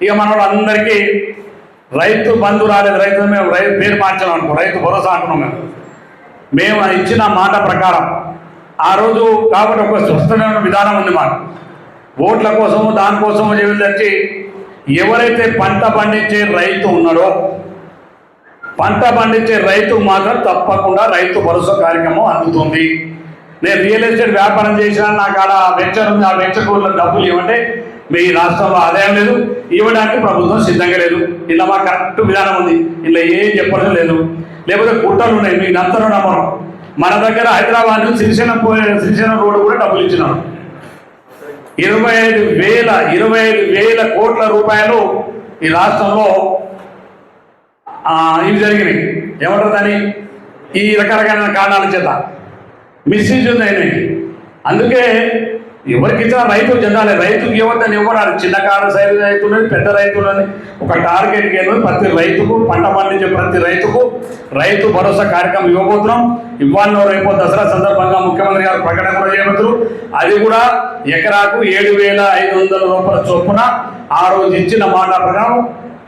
ఇక మన అందరికీ రైతు బంధు రాలేదు, రైతు మేము పేరు మార్చాం అనుకో, రైతు భరోసా అంటున్నాం. మేము ఇచ్చిన మాట ప్రకారం ఆ రోజు కాబట్టి ఒక స్పష్టమైన విధానం ఉంది మాకు. ఓట్ల కోసము దానికోసము వచ్చి ఎవరైతే పంట పండించే రైతు ఉన్నాడో, పంట పండించే రైతు మాత్రం తప్పకుండా రైతు భరోసా కార్యక్రమం అందుతుంది. నేను రియల్ ఎస్టేట్ వ్యాపారం చేసినా నాకు ఆడ వెంచర్ ఉంది, ఆ వెంచర్ కూడా డబ్బులు ఇవ్వంటే మీ రాష్ట్రంలో ఆదాయం లేదు, ఇవ్వడానికి ప్రభుత్వం సిద్ధంగా లేదు. ఇలా మా కరెక్ట్ విధానం ఉంది, ఇలా ఏం చెప్పడం లేదు. లేకపోతే గుట్టలు ఉన్నాయి, మీకు అంతరం నమ్మరం. మన దగ్గర హైదరాబాద్ నుంచి శ్రీశైలం రోడ్డు కూడా డబ్బులు ఇచ్చినారు. 25,000 కోట్ల రూపాయలు ఈ రాష్ట్రంలో ఇవి జరిగినాయి. ఏమంటారు దాన్ని, ఈ రకరకాల కారణాల చేత మిస్యూజ్ అయినాయి. అందుకే ఎవరికి ఇచ్చినా రైతు చెందాలి, రైతుకి ఇవ్వద్దని ఇవ్వడాలి. చిన్నకారు సైజు రైతులని, పెద్ద రైతులని ఒక టార్గెట్ కేంద్రం ప్రతి రైతుకు, పంట పండించే ప్రతి రైతుకు రైతు భరోసా కార్యక్రమం ఇవ్వబోతున్నాం. ఇవ్వాలో రేపు దసరా సందర్భంగా ముఖ్యమంత్రి గారు ప్రకటన కూడా చేయబోతున్నారు. అది కూడా ఎకరాకు 7,500 రూపాయల చొప్పున ఆ రోజు ఇచ్చిన మాట ప్రకారం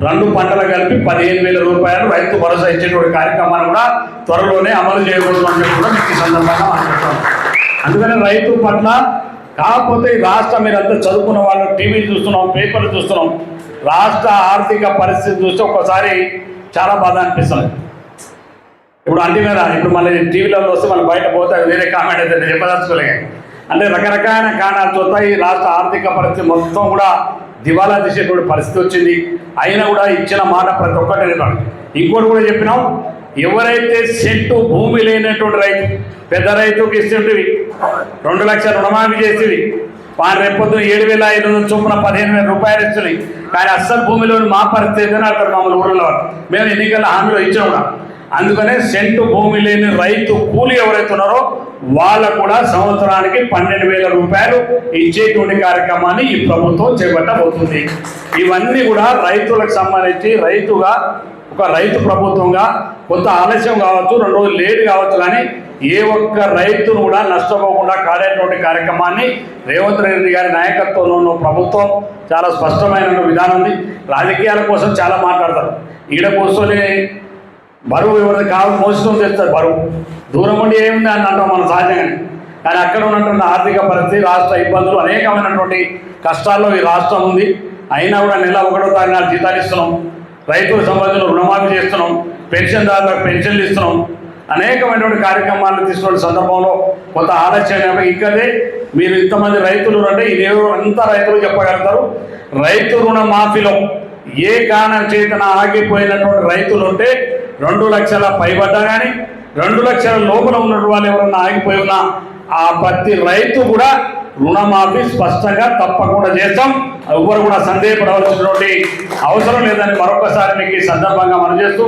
2 పంటలు కలిపి 15,000 రూపాయలు రైతు భరోసా ఇచ్చేటువంటి కార్యక్రమాన్ని కూడా త్వరలోనే అమలు చేయబోతున్నామని కూడా మీకు ఈ సందర్భంగా మాట్లాడుతాం. అందుకని రైతు పట్ల కాకపోతే ఈ రాష్ట్రం మీరంతా చదువుకున్న వాళ్ళు టీవీలు చూస్తున్నాం, పేపర్లు చూస్తున్నాం, రాష్ట్ర ఆర్థిక పరిస్థితి చూస్తే ఒక్కసారి చాలా బాధ అనిపిస్తుంది. ఇప్పుడు అంటే మీద ఇప్పుడు మళ్ళీ టీవీలలో వస్తే మళ్ళీ బయట పోతే వేరే కామెంట్ అయితే చెప్పదలుచుకోలేక, అంటే రకరకాల కారణాలు చూస్తే ఈ రాష్ట్ర ఆర్థిక పరిస్థితి మొత్తం కూడా దివాలా తీసేటువంటి పరిస్థితి వచ్చింది. అయినా కూడా ఇచ్చిన మాట ప్రతి ఒక్కటి నిలబడి. ఇంకోటి కూడా చెప్పినాం, ఎవరైతే సెంటు భూమి లేనటువంటి రైతు, పెద్ద రైతుకి ఇస్తుంటివి 2 లక్షల రుణమాఫీ చేసేవి, రేపొద్దున 7,500 చొప్పున 15,000 రూపాయలు ఇస్తుంది. కానీ అస్సలు భూమిలోని మా పరిస్థితి అని అక్కడ మమ్మల్ని ఊళ్ళో మేము ఎన్నికల హామీలో ఇచ్చాం కూడా. అందుకనే సెంటు భూమి లేని రైతు కూలి ఎవరైతే ఉన్నారో వాళ్ళకు కూడా సంవత్సరానికి 12,000 రూపాయలు ఇచ్చేటువంటి కార్యక్రమాన్ని ఈ ప్రభుత్వం చేపట్టబోతుంది. ఇవన్నీ కూడా రైతులకు సంబంధించి రైతుగా ఒక రైతు ప్రభుత్వంగా కొంత ఆలస్యం కావచ్చు, 2 రోజులు లేట్ కావచ్చు, కానీ ఏ ఒక్క రైతును కూడా నష్టపోకుండా కాడేటువంటి కార్యక్రమాన్ని రేవంత్ రెడ్డి గారి నాయకత్వంలో ఉన్న ప్రభుత్వం చాలా స్పష్టమైన విధానం ఉంది. రాజకీయాల కోసం చాలా మాట్లాడతారు, ఈడ కూర్చొని బరువు ఎవరిది కావాలి మోసడం చేస్తారు. బరువు దూరం ఉండి ఏముంది అని అంటాం మనం సహజంగానే. కానీ అక్కడ ఉన్నటువంటి ఆర్థిక పరిస్థితి, రాష్ట్ర ఇబ్బందులు, అనేకమైనటువంటి కష్టాల్లో ఈ రాష్ట్రం ఉంది. అయినా కూడా నెల 1వ తారీఖు జీతాలు ఇస్తున్నాం, రైతులకు సంబంధించిన రుణమాఫీ చేస్తున్నాం, పెన్షన్దారులకు పెన్షన్లు ఇస్తున్నాం, అనేకమైనటువంటి కార్యక్రమాలు తీసుకున్న సందర్భంలో కొంత ఆలస్యం. ఇక్కడే మీరు ఇంతమంది రైతులు అంటే ఇదేవో అంతా రైతులు చెప్పగలుగుతారు. రైతు రుణమాఫీలో ఏ కారణం చేతన ఆగిపోయినటువంటి రైతులు ఉంటే 2 లక్షల పైబడ్డా కానీ 2 లక్షల లోపల ఉన్నటువంటి వాళ్ళు ఎవరన్నా ఆగిపోయి ఉన్నా ఆ ప్రతి రైతు కూడా రుణమాఫీ స్పష్టంగా తప్పకుండా చేస్తాం. ఎవరు కూడా సందేహపడవలసినటువంటి అవసరం లేదని మరొకసారి మీకు ఈ సందర్భంగా మనం చేస్తూ